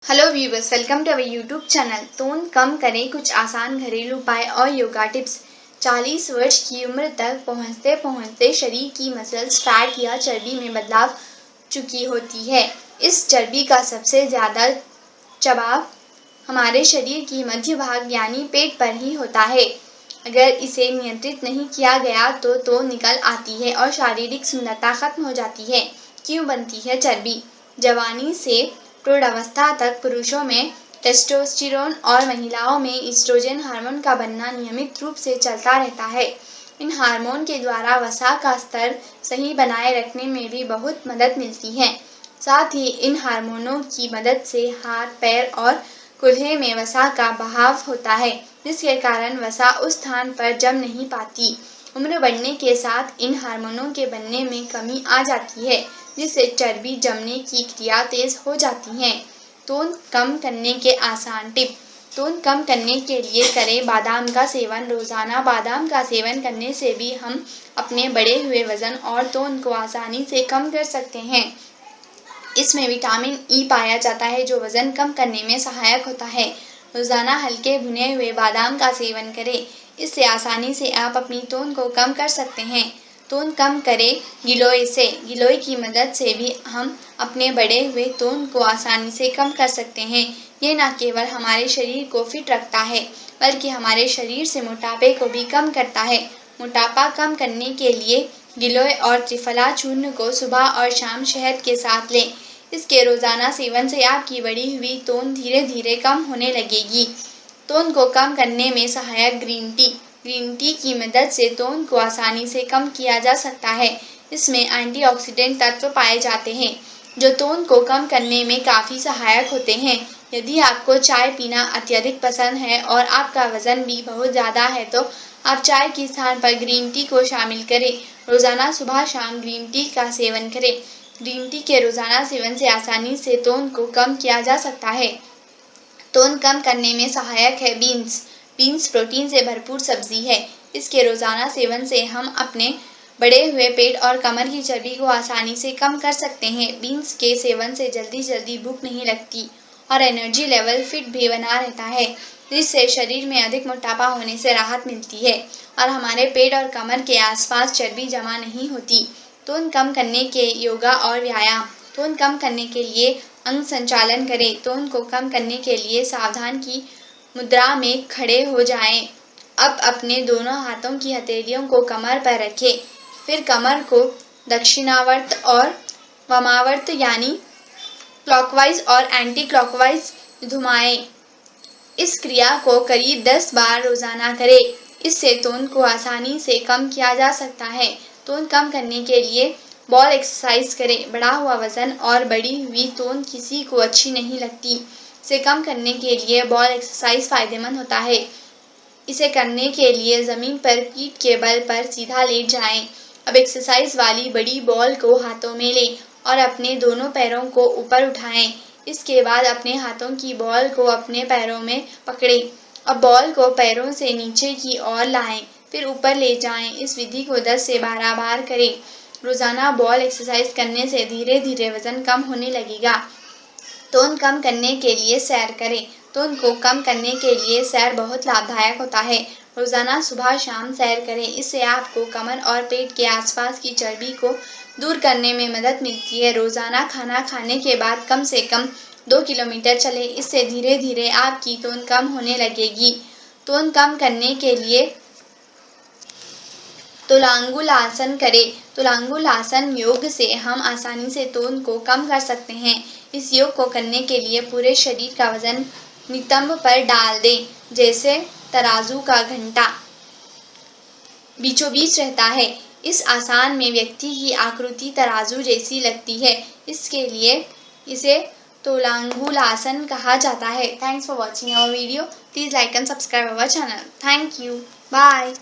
Hello viewers, welcome to our YouTube channel. तोन कम करें, कुछ आसान घरेलू उपाय और योगा टिप्स। 40 वर्ष की उम्र तक पहुंचते पहुंचते शरीर की मसल्स फैट या चर्बी में बदलाव चुकी होती है। इस चर्बी का सबसे ज़्यादा चबाव हमारे शरीर की मध्य भाग यानी पेट पर ही होता है। अगर इसे नियंत्रित नहीं किया गया तो निकल आती है और शारीरिक सुंदरता खत्म हो जाती है। क्यों बनती है चर्बी? जवानी से प्रौढ़ावस्था तक पुरुषों में टेस्टोस्टेरोन और महिलाओं में ईस्ट्रोजन हार्मोन का बनना नियमित रूप से चलता रहता है। इन हार्मोन के द्वारा वसा का स्तर सही बनाए रखने में भी बहुत मदद मिलती है। साथ ही इन हार्मोनों की मदद से हाथ, पैर और कूल्हे में वसा का बहाव होता है, जिसके कारण वसा उस स्थान पर जम नहीं पाती। उम्र बढ़ने के साथ इन हार्मोनों के बनने में कमी आ जाती है, जिससे चर्बी जमने की क्रिया तेज हो जाती है। तोन कम करने के आसान टिप। तोन कम करने के लिए करें बादाम का सेवन। रोजाना बादाम का सेवन करने से भी हम अपने बढ़े हुए वजन और तोन को आसानी से कम कर सकते हैं। इसमें विटामिन ई पाया जाता है, जो वजन कम करने में सहायक होता है। रोजाना हल्के भुने हुए बादाम का सेवन करें, इससे आसानी से आप अपनी तोन को कम कर सकते हैं। तोन कम करें गिलोय से। गिलोय की मदद से भी हम अपने बढ़े हुए तोन को आसानी से कम कर सकते हैं। ये न केवल हमारे शरीर को फिट रखता है, बल्कि हमारे शरीर से मोटापे को भी कम करता है। मोटापा कम करने के लिए गिलोय और त्रिफला चूर्ण को सुबह और शाम शहद के साथ लें। इसके रोजाना सेवन से आपकी बढ़ी हुई तोन धीरे धीरे कम होने लगेगी। तोन को कम करने में सहायक ग्रीन टी। ग्रीन टी की मदद से तोन को आसानी से कम किया जा सकता है। इसमें एंटीऑक्सीडेंट तत्व पाए जाते हैं, जो तोन को कम करने में काफ़ी सहायक होते हैं। यदि आपको चाय पीना अत्यधिक पसंद है और आपका वजन भी बहुत ज़्यादा है, तो आप चाय के स्थान पर ग्रीन टी को शामिल करें। रोज़ाना सुबह शाम ग्रीन टी का सेवन करें। ग्रीन टी के रोज़ाना सेवन से आसानी से तोन को कम किया जा सकता है। तोन कम करने में सहायक है बीन्स। बीन्स प्रोटीन से भरपूर सब्जी है। इसके रोज़ाना सेवन से हम अपने बढ़े हुए पेट और कमर की चर्बी को आसानी से कम कर सकते हैं। बीन्स के सेवन से जल्दी जल्दी भूख नहीं लगती और एनर्जी लेवल फिट भी बना रहता है, जिससे शरीर में अधिक मोटापा होने से राहत मिलती है और हमारे पेट और कमर के आसपास चर्बी जमा नहीं होती। तोन कम करने के योगा और व्यायाम। तोन कम करने के लिए अंग संचालन करें। तोन को कम करने के लिए सावधान की मुद्रा में खड़े हो जाएं। अब अपने दोनों हाथों की हथेलियों को कमर पर रखें। फिर कमर को दक्षिणावर्त और वामावर्त यानी क्लॉकवाइज और एंटी क्लॉकवाइज घुमाएं। इस क्रिया को करीब 10 बार रोजाना करें। इससे तोन को आसानी से कम किया जा सकता है। तोन कम करने के लिए बॉल एक्सरसाइज करें। बढ़ा हुआ वजन और बढ़ी हुई तोन किसी को अच्छी नहीं लगती। इसे कम करने के लिए बॉल एक्सरसाइज फायदेमंद होता है। इसे करने के लिए ज़मीन पर पीठ के बल पर सीधा लेट जाएं। अब एक्सरसाइज वाली बड़ी बॉल को हाथों में लें और अपने दोनों पैरों को ऊपर उठाएं। इसके बाद अपने हाथों की बॉल को अपने पैरों में पकड़ें। अब बॉल को पैरों से नीचे की ओर लाएं, फिर ऊपर ले जाएं। इस विधि को 10 से 12 बार करें। रोज़ाना बॉल एक्सरसाइज करने से धीरे धीरे वजन कम होने लगेगा। तोन कम करने के लिए सैर करें। तोन को कम करने के लिए सैर बहुत लाभदायक होता है। रोज़ाना सुबह शाम सैर करें। इससे आपको कमर और पेट के आसपास की चर्बी को दूर करने में मदद मिलती है। रोज़ाना खाना खाने के बाद कम से कम 2 किलोमीटर चलें। इससे धीरे धीरे आपकी तोन कम होने लगेगी। तोन कम करने के लिए तुलांगुल आसन करें। तुलांगुल आसन योग से हम आसानी से तोन को कम कर सकते हैं। इस योग को करने के लिए पूरे शरीर का वजन नितंब पर डाल दें, जैसे तराजू का घंटा बीचों बीच रहता है। इस आसन में व्यक्ति की आकृति तराजू जैसी लगती है, इसके लिए इसे तुलांगुल आसन कहा जाता है। Thanks for watching our video. Please like and subscribe our channel. Thank you. Bye.